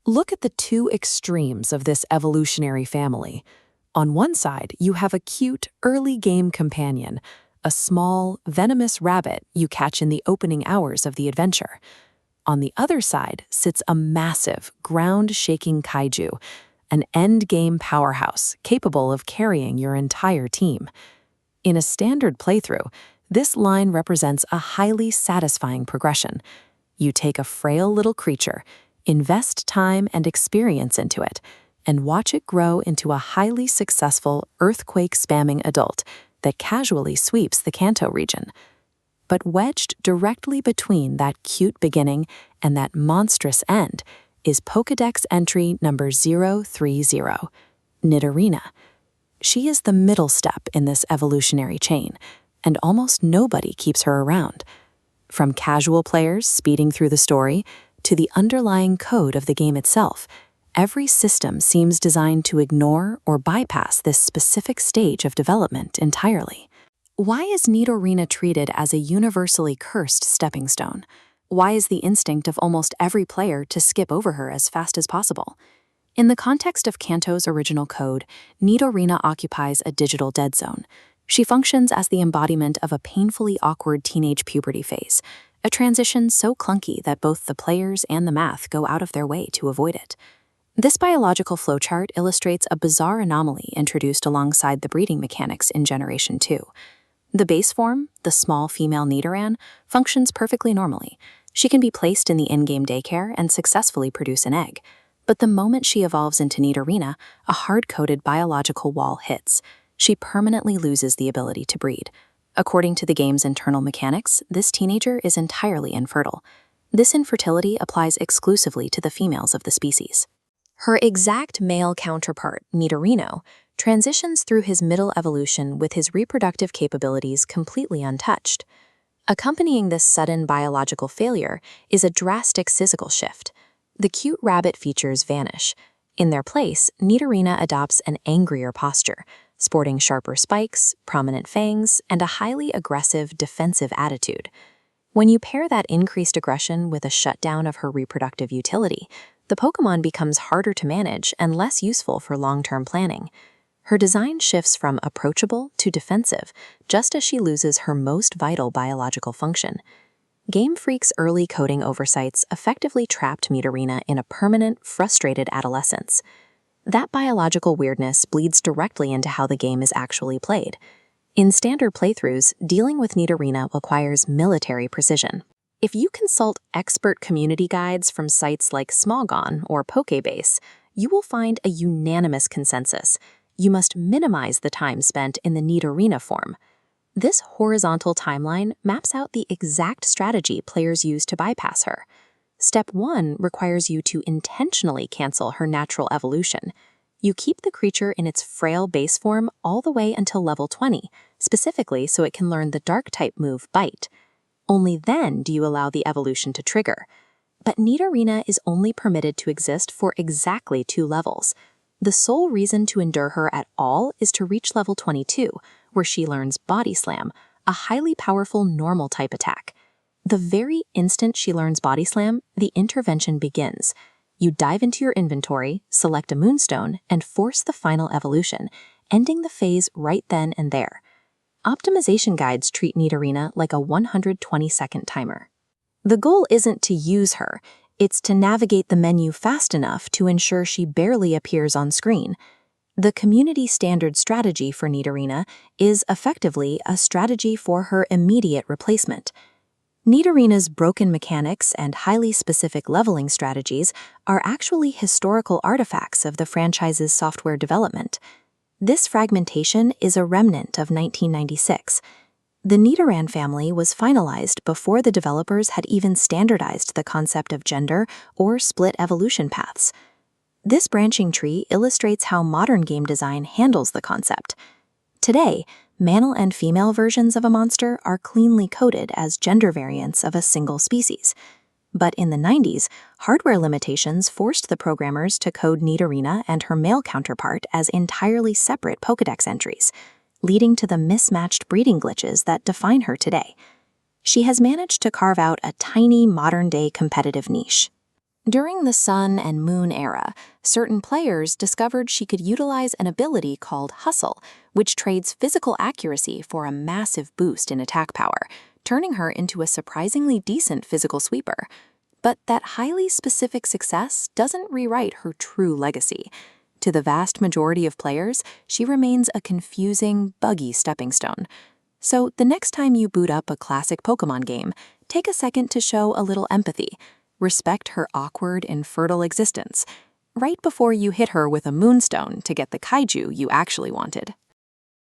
Look at the two extremes of this evolutionary family. On one side, you have a cute, early-game companion, a small, venomous rabbit you catch in the opening hours of the adventure. On the other side sits a massive, ground-shaking kaiju, an end-game powerhouse capable of carrying your entire team. In a standard playthrough, this line represents a highly satisfying progression. You take a frail little creature, invest time and experience into it, and watch it grow into a highly successful, earthquake-spamming adult that casually sweeps the Kanto region. But wedged directly between that cute beginning and that monstrous end is Pokédex entry number 030, Nidorina. She is the middle step in this evolutionary chain, and almost nobody keeps her around. From casual players speeding through the story to the underlying code of the game itself, every system seems designed to ignore or bypass this specific stage of development entirely. Why is Nidorina treated as a universally cursed stepping stone? Why is the instinct of almost every player to skip over her as fast as possible? In the context of Kanto's original code, Nidorina occupies a digital dead zone. She functions as the embodiment of a painfully awkward teenage puberty phase, a transition so clunky that both the players and the math go out of their way to avoid it. This biological flowchart illustrates a bizarre anomaly introduced alongside the breeding mechanics in Generation 2. The base form, the small female Nidoran, functions perfectly normally. She can be placed in the in-game daycare and successfully produce an egg. But the moment she evolves into Nidorina, a hard-coded biological wall hits. She permanently loses the ability to breed. According to the game's internal mechanics, this teenager is entirely infertile. This infertility applies exclusively to the females of the species. Her exact male counterpart, Nidorino, transitions through his middle evolution with his reproductive capabilities completely untouched. Accompanying this sudden biological failure is a drastic physical shift. The cute rabbit features vanish. In their place, Nidorina adopts an angrier posture, sporting sharper spikes, prominent fangs, and a highly aggressive, defensive attitude. When you pair that increased aggression with a shutdown of her reproductive utility, the Pokémon becomes harder to manage and less useful for long-term planning. Her design shifts from approachable to defensive, just as she loses her most vital biological function. Game Freak's early coding oversights effectively trapped Nidorina in a permanent, frustrated adolescence. That biological weirdness bleeds directly into how the game is actually played. In standard playthroughs, dealing with Nidorina requires military precision. If you consult expert community guides from sites like Smogon or Pokébase, you will find a unanimous consensus. You must minimize the time spent in the Nidorina form. This horizontal timeline maps out the exact strategy players use to bypass her. Step 1 requires you to intentionally cancel her natural evolution. You keep the creature in its frail base form all the way until level 20, specifically so it can learn the Dark-type move Bite. Only then do you allow the evolution to trigger. But Nidorina is only permitted to exist for exactly 2 levels. The sole reason to endure her at all is to reach level 22, where she learns Body Slam, a highly powerful normal-type attack. The very instant she learns Body Slam, the intervention begins. You dive into your inventory, select a Moonstone, and force the final evolution, ending the phase right then and there. Optimization guides treat Nidorina like a 120-second timer. The goal isn't to use her, it's to navigate the menu fast enough to ensure she barely appears on screen. The community standard strategy for Nidorina is effectively a strategy for her immediate replacement. Nidorina's broken mechanics and highly specific leveling strategies are actually historical artifacts of the franchise's software development. This fragmentation is a remnant of 1996. The Nidoran family was finalized before the developers had even standardized the concept of gender or split evolution paths. This branching tree illustrates how modern game design handles the concept. Today, male and female versions of a monster are cleanly coded as gender variants of a single species. But in the 90s, hardware limitations forced the programmers to code Nidorina and her male counterpart as entirely separate Pokédex entries, leading to the mismatched breeding glitches that define her today. She has managed to carve out a tiny modern-day competitive niche. During the Sun and Moon era, certain players discovered she could utilize an ability called Hustle, which trades physical accuracy for a massive boost in attack power, turning her into a surprisingly decent physical sweeper. But that highly specific success doesn't rewrite her true legacy. To the vast majority of players, she remains a confusing, buggy stepping stone. So the next time you boot up a classic Pokémon game, take a second to show a little empathy. Respect her awkward, infertile existence, right before you hit her with a moonstone to get the kaiju you actually wanted.